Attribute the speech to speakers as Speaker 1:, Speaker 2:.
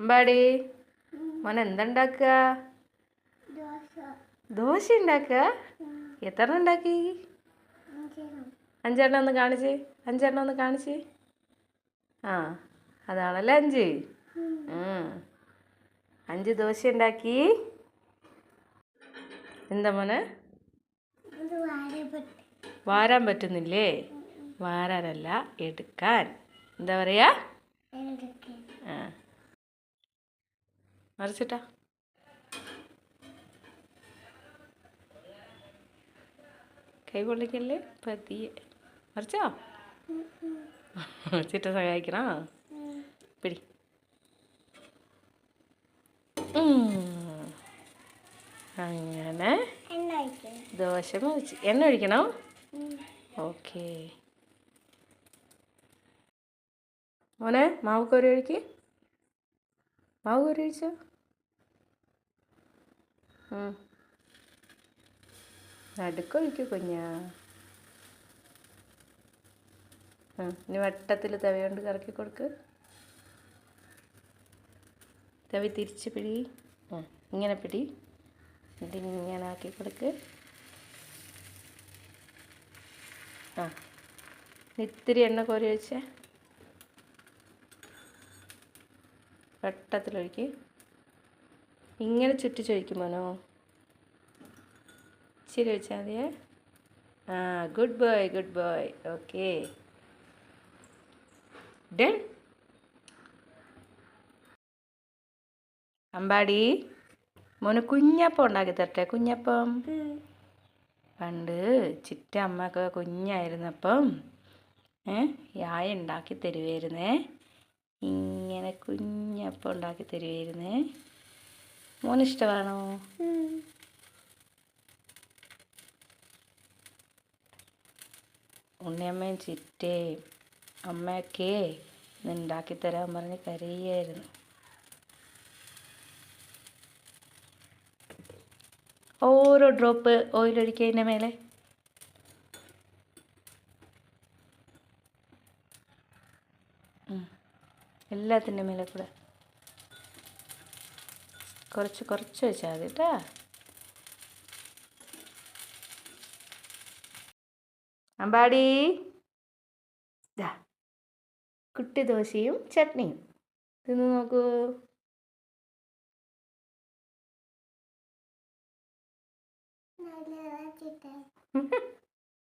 Speaker 1: അമ്പാടി മോനെ എന്തുണ്ടാക്കുക? ദോശ ഉണ്ടാക്കുക. എത്ര ഉണ്ടാക്കി? 5 ഒന്ന് കാണിച്ച്. 5 ഒന്ന് കാണിച്ച്. ആ അതാണല്ലേ 5. 5 ദോശ ഉണ്ടാക്കി. എന്താ മോനെ? വാരാൻ പറ്റുന്നില്ലേ? വാരാനല്ല, എടുക്കാൻ. എന്താ പറയാ? ആ മറിച്ചിട്ടാ. കൈ പൊള്ളിക്കല്ലേ, പതിയെ മറിച്ചോ. ചിട്ട സഹായിക്കണോ? പിടി. അങ്ങനെ ദോശ മറിച്ച്. എണ്ണ ഒഴിക്കണോ? ഓക്കേ. മോനെ മാവ് കോരി ഒഴിക്ക്. മാവ് കോരി ഒഴിച്ചോ. നടുക്കൊഴിക്ക് കുഞ്ഞാ. ഇനി വട്ടത്തിൽ തവി കൊണ്ട് കറക്കി കൊടുക്ക്. തവി തിരിച്ച് പിടി. ഇങ്ങനെ പിടി. ഇതിങ്ങനെ ആക്കി കൊടുക്ക്. ഇത്തിരി എണ്ണ കോരി ഒഴിച്ചേ. വട്ടത്തിലൊഴിക്ക്. ഇങ്ങനെ ചുറ്റിച്ചൊഴിക്കും മോനോ. ഇച്ചിരി ഒഴിച്ചാൽ മതിയേ. Good boy, good boy. Okay done. Ambadi മോന് കുഞ്ഞപ്പം ഉണ്ടാക്കി തരട്ടെ? കുഞ്ഞപ്പം പണ്ട് ചിറ്റ അമ്മയൊക്കെ കുഞ്ഞായിരുന്നപ്പം യായ ഉണ്ടാക്കി തരുമായിരുന്നേ. ഇങ്ങനെ കുഞ്ഞപ്പം ഉണ്ടാക്കി തരുമായിരുന്നേ. മോനിഷ്ടമാണോ? ഉണ്ണിയമ്മയും ചിറ്റയും അമ്മയൊക്കെ ഉണ്ടാക്കി തരാൻ പറഞ്ഞ് കരയായിരുന്നു. ഓരോ ഡ്രോപ്പ് ഓയിലൊഴിക്കുക അതിൻ്റെ മേലെ. എല്ലാത്തിൻ്റെ മേലെ കൂടെ കുറച്ച് കുറച്ച് വെച്ചാൽ മതി കേട്ടോ. അമ്പാടി കുട്ടി ദോശയും ചട്നിയും തിന്ന് നോക്കൂ.